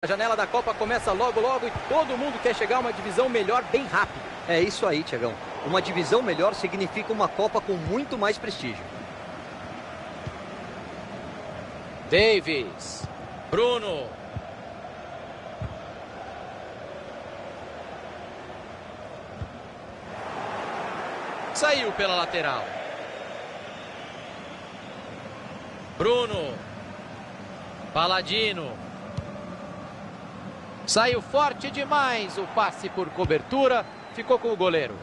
A janela da Copa começa logo e todo mundo quer chegar a uma divisão melhor bem rápido. É isso aí, Tiagão. Uma divisão melhor significa uma Copa com muito mais prestígio. Davis. Bruno. Saiu pela lateral. Bruno. Paladino. Saiu forte demais o passe por cobertura. Ficou com o goleiro.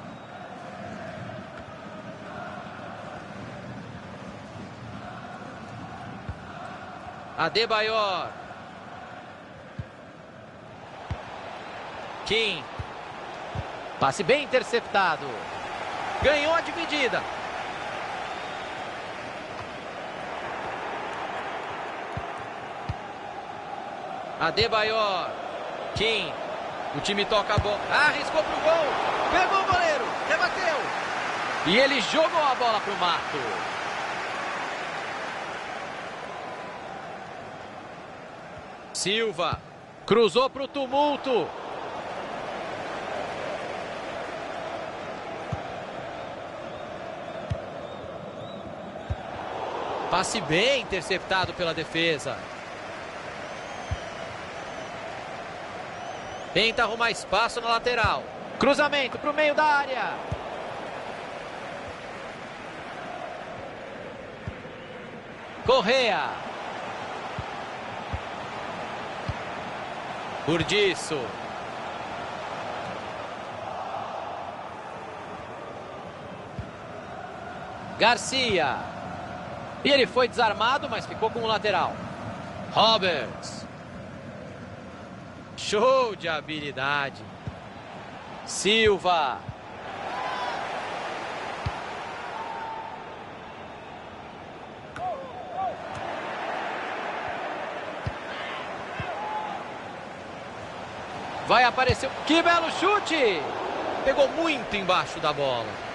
Adebayor. Kim. Passe bem interceptado. Ganhou a dividida. Adebayor. Kim. O time toca a bola. Arriscou pro gol. Pegou o goleiro. Rebateu. E ele jogou a bola pro mato. Silva. Cruzou pro tumulto. Passe bem interceptado pela defesa. Tenta arrumar espaço na lateral. Cruzamento para o meio da área. Correa. Burdiço. Garcia. E ele foi desarmado, mas ficou com o lateral. Roberts. Show de habilidade. Silva. Vai aparecer. Que belo chute! Pegou muito embaixo da bola.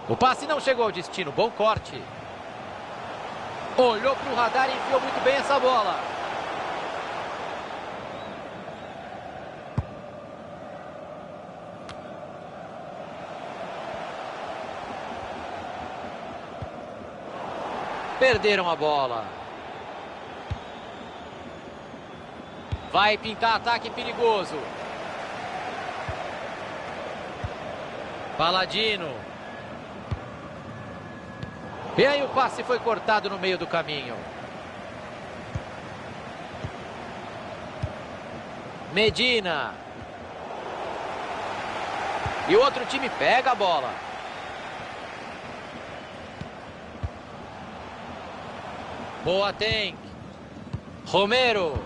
O passe não chegou ao destino. Bom corte. Olhou para o radar e enfiou muito bem essa bola. Perderam a bola. Vai pintar ataque perigoso. Paladino. E aí o passe foi cortado no meio do caminho. Medina. E o outro time pega a bola. Boateng. Romero.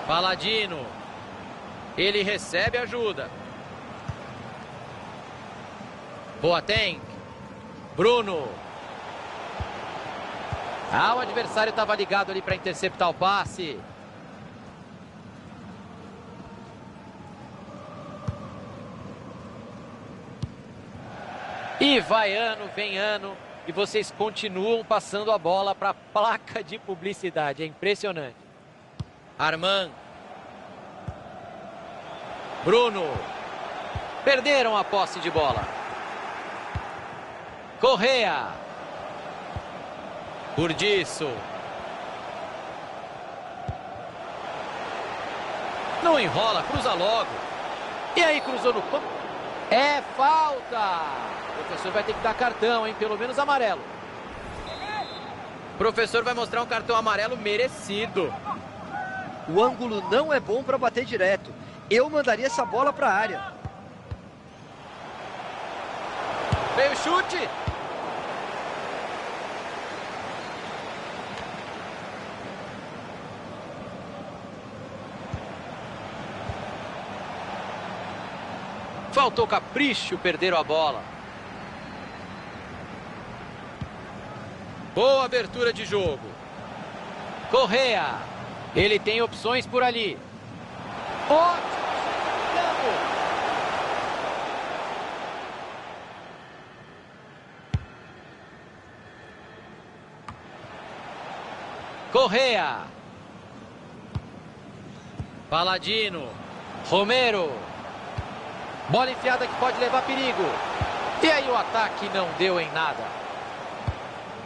Paladino. Ele recebe ajuda. Boateng. Bruno. O adversário estava ligado ali para interceptar o passe. E vai ano, vem ano. E vocês continuam passando a bola para a placa de publicidade. É impressionante. Armand. Bruno. Perderam a posse de bola. Correa. Burdiço. Não enrola, cruza logo. E aí cruzou no campo. É falta. O professor vai ter que dar cartão, hein? Pelo menos amarelo. O professor vai mostrar um cartão amarelo merecido. O ângulo não é bom para bater direto. Eu mandaria essa bola para a área. Veio o chute. Faltou capricho, perderam a bola. Boa abertura de jogo. Correa. Ele tem opções por ali. Ótimo! Correa. Paladino. Romero. Bola enfiada que pode levar perigo. E aí o ataque não deu em nada.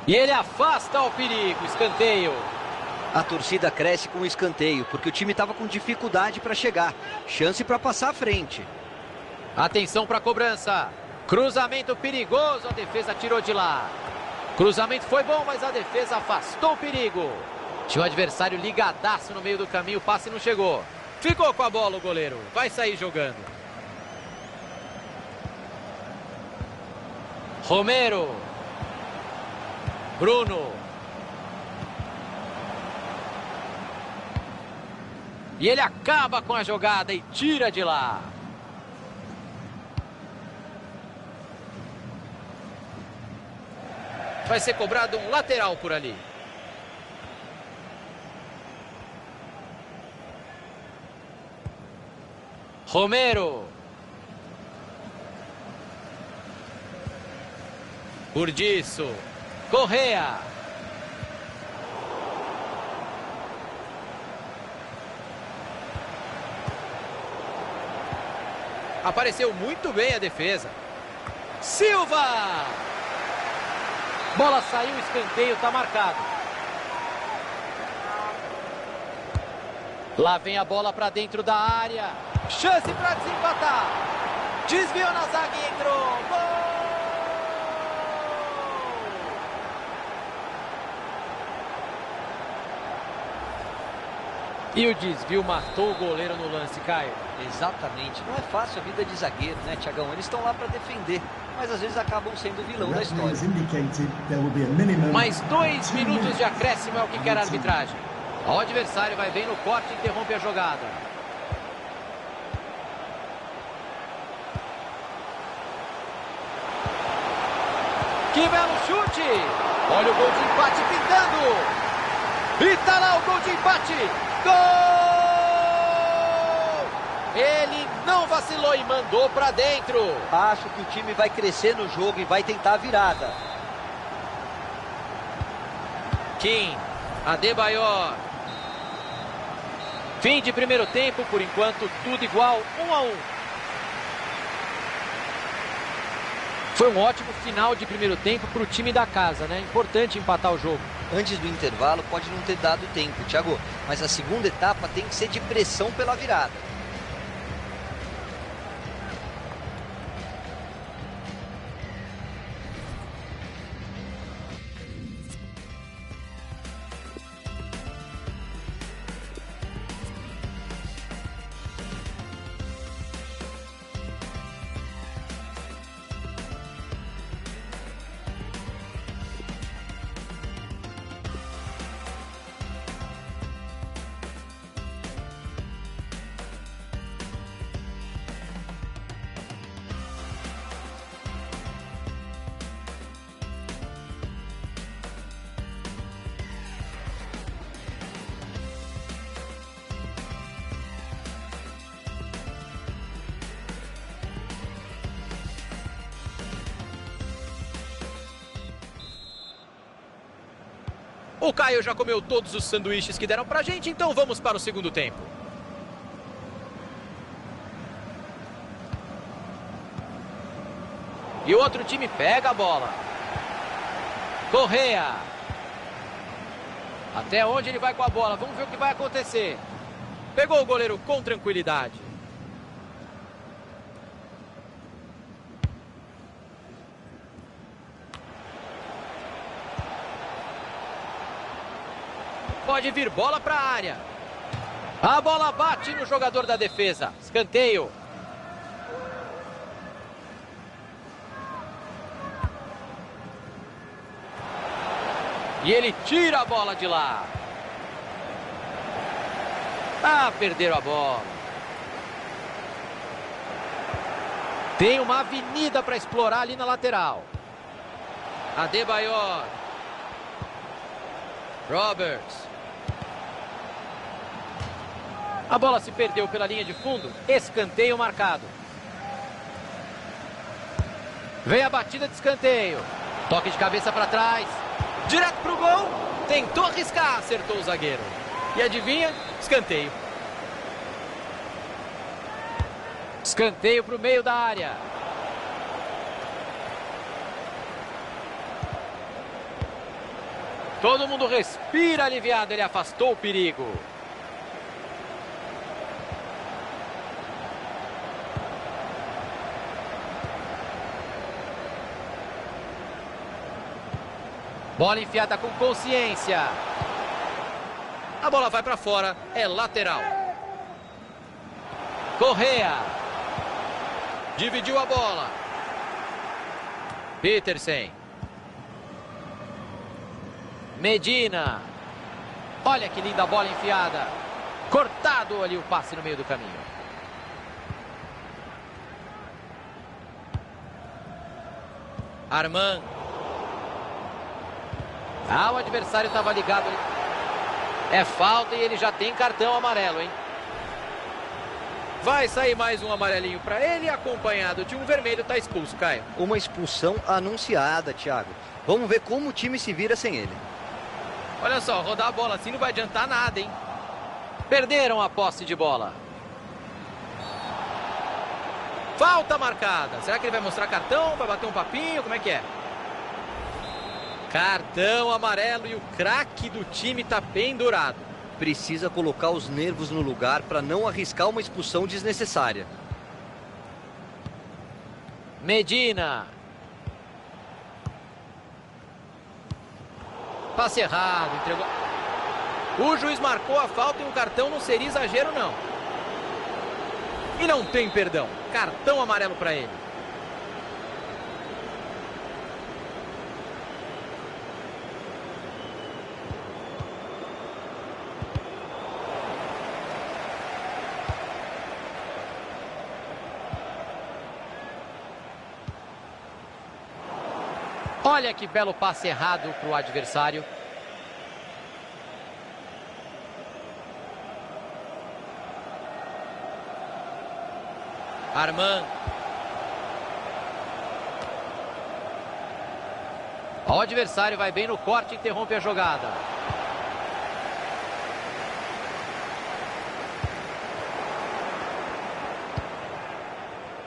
E ele afasta o perigo. Escanteio. A torcida cresce com o escanteio, porque o time estava com dificuldade para chegar. Chance para passar à frente. Atenção para a cobrança. Cruzamento perigoso. A defesa tirou de lá. Cruzamento foi bom, mas a defesa afastou o perigo. Tinha o adversário ligadaço no meio do caminho. O passe não chegou. Ficou com a bola o goleiro. Vai sair jogando. Romero. Bruno. E ele acaba com a jogada e tira de lá. Vai ser cobrado um lateral por ali. Romero. Burdiço. Correa. Apareceu muito bem a defesa. Silva. Bola saiu, escanteio, está marcado. Lá vem a bola para dentro da área. Chance para desempatar. Desviou na zaga e entrou. Gol! E o desvio matou o goleiro no lance, Caio. Exatamente. Não é fácil a vida de zagueiro, né, Thiagão? Eles estão lá para defender, mas às vezes acabam sendo o vilão da história. Mais 2 minutos de acréscimo é o que quer a arbitragem. O adversário vai bem no corte e interrompe a jogada. Que belo chute! Olha o gol de empate pintando! E tá lá o gol de empate! Gol! Ele não vacilou e mandou pra dentro. Acho que o time vai crescer no jogo e vai tentar a virada. Kim. Adebayor. Fim de primeiro tempo, por enquanto tudo igual, 1-1. Foi um ótimo final de primeiro tempo para o time da casa, né? Importante empatar o jogo. Antes do intervalo pode não ter dado tempo, Thiago, mas a segunda etapa tem que ser de pressão pela virada. O Caio já comeu todos os sanduíches que deram pra gente, então vamos para o segundo tempo. E o outro time pega a bola. Correa. Até onde ele vai com a bola? Vamos ver o que vai acontecer. Pegou o goleiro com tranquilidade. Pode vir bola para a área. A bola bate no jogador da defesa. Escanteio. E ele tira a bola de lá. Ah, perderam a bola. Tem uma avenida para explorar ali na lateral. Adebayor. Roberts. A bola se perdeu pela linha de fundo. Escanteio marcado. Vem a batida de escanteio. Toque de cabeça para trás. Direto pro gol. Tentou arriscar, acertou o zagueiro. E adivinha? Escanteio. Escanteio pro meio da área. Todo mundo respira aliviado. Ele afastou o perigo. Bola enfiada com consciência. A bola vai para fora, é lateral. Correa. Dividiu a bola. Petersen. Medina. Olha que linda bola enfiada. Cortado ali o passe no meio do caminho. Armand. Ah, o adversário estava ligado ali. É falta e ele já tem cartão amarelo, hein? Vai sair mais um amarelinho para ele, acompanhado de um vermelho, tá expulso, Caio. Uma expulsão anunciada, Thiago. Vamos ver como o time se vira sem ele. Olha só, rodar a bola assim não vai adiantar nada, hein? Perderam a posse de bola. Falta marcada. Será que ele vai mostrar cartão? Vai bater um papinho? Como é que é? Cartão amarelo e o craque do time tá pendurado. Precisa colocar os nervos no lugar para não arriscar uma expulsão desnecessária. Medina. Passe errado, entregou. O juiz marcou a falta e um cartão não seria exagero, não. E não tem perdão. Cartão amarelo para ele. Olha que belo passe errado para o adversário. Armand. O adversário vai bem no corte e interrompe a jogada.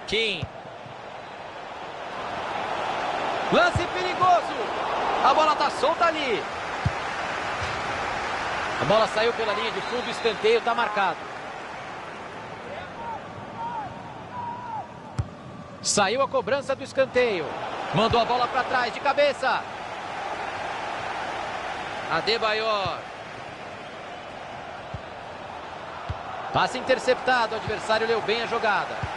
Kim. Lance perigoso. A bola está solta ali. A bola saiu pela linha de fundo, o escanteio está marcado. Saiu a cobrança do escanteio. Mandou a bola para trás de cabeça. Adebayor. Passe interceptado, o adversário leu bem a jogada.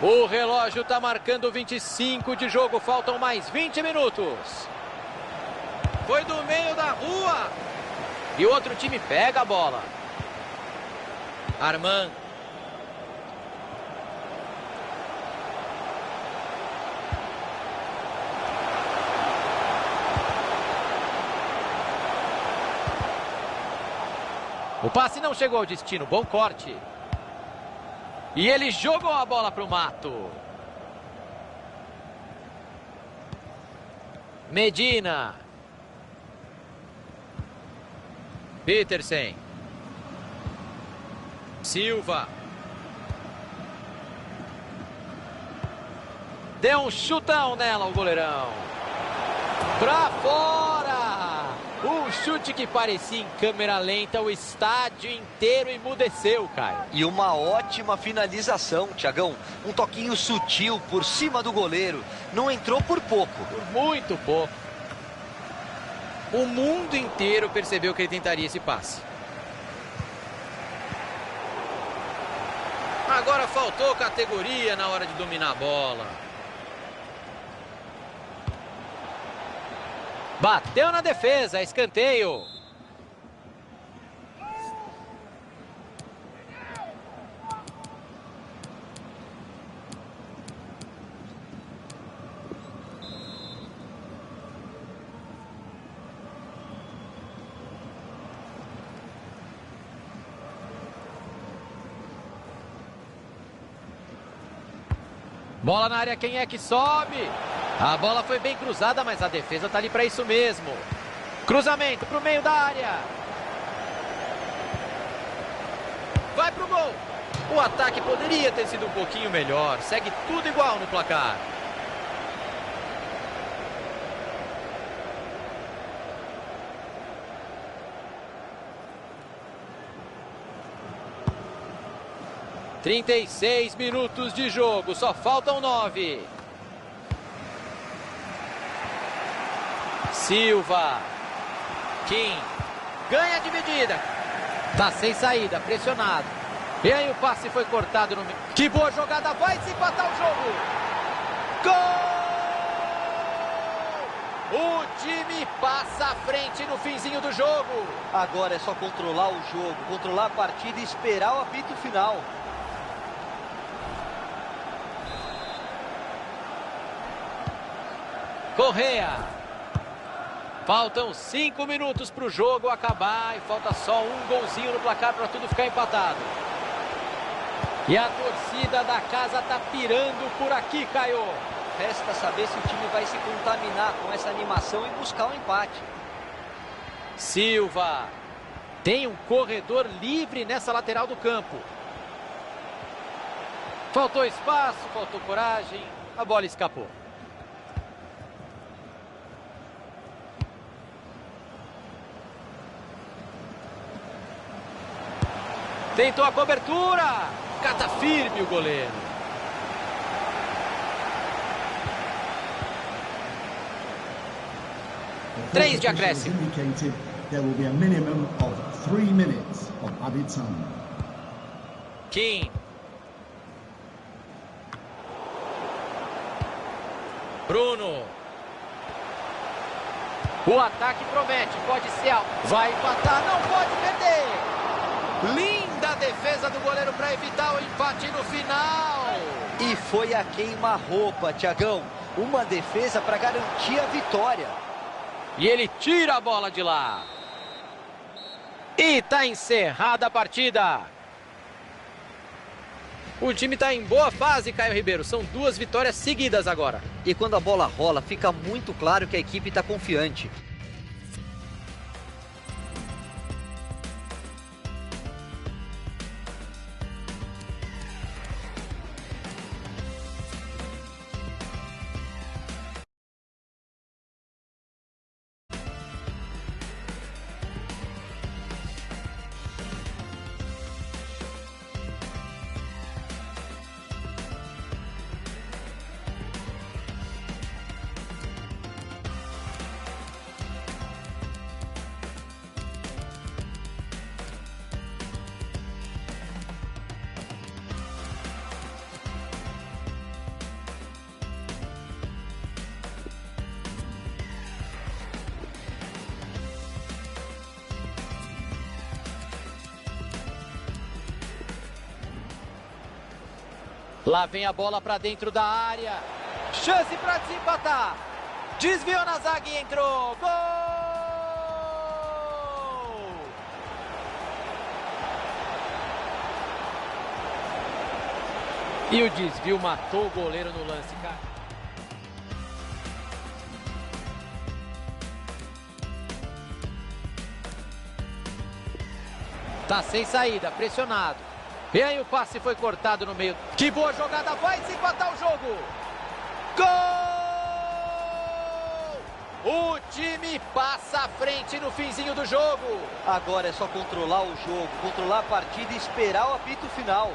O relógio está marcando 25 de jogo, faltam mais 20 minutos. Foi do meio da rua. E o outro time pega a bola. Armand. O passe não chegou ao destino, bom corte. E ele jogou a bola para o mato. Medina. Petersen. Silva. Deu um chutão nela o goleirão. Pra fora! Um chute que parecia em câmera lenta, o estádio inteiro emudeceu, Caio. E uma ótima finalização, Thiagão. Um toquinho sutil por cima do goleiro. Não entrou por pouco. Por muito pouco. O mundo inteiro percebeu que ele tentaria esse passe. Agora faltou categoria na hora de dominar a bola. Bateu na defesa, escanteio. Bola na área, quem é que sobe? A bola foi bem cruzada, mas a defesa tá ali para isso mesmo. Cruzamento pro meio da área. Vai pro gol. O ataque poderia ter sido um pouquinho melhor. Segue tudo igual no placar. ...36 minutos de jogo, só faltam 9. Silva. Kim. Ganha a dividida. Tá sem saída, pressionado. E aí o passe foi cortado no meio. Que boa jogada, vai se empatar o jogo. Gol! O time passa à frente no finzinho do jogo. Agora é só controlar o jogo, controlar a partida e esperar o apito final. Correa. Faltam 5 minutos para o jogo acabar e falta só um golzinho no placar para tudo ficar empatado. E a torcida da casa tá pirando por aqui, Caio. Resta saber se o time vai se contaminar com essa animação e buscar um empate. Silva. Tem um corredor livre nessa lateral do campo. Faltou espaço, faltou coragem, a bola escapou. Tentou a cobertura. Cata firme o goleiro. Três de acréscimo. Kim. Bruno. O ataque promete, pode ser alto. Vai empatar, não pode perder. Linda defesa do goleiro para evitar o empate no final. E foi a queima-roupa, Thiagão. Uma defesa para garantir a vitória. E ele tira a bola de lá. E tá encerrada a partida. O time tá em boa fase, Caio Ribeiro. São 2 vitórias seguidas agora. E quando a bola rola, fica muito claro que a equipe está confiante. Lá vem a bola para dentro da área. Chance para desempatar. Desviou na zaga e entrou. Gol! E o desvio matou o goleiro no lance, cara. Tá sem saída, pressionado. E aí o passe foi cortado no meio. Que boa jogada, vai se empatar o jogo. Gol! O time passa à frente no finzinho do jogo. Agora é só controlar o jogo, controlar a partida e esperar o apito final.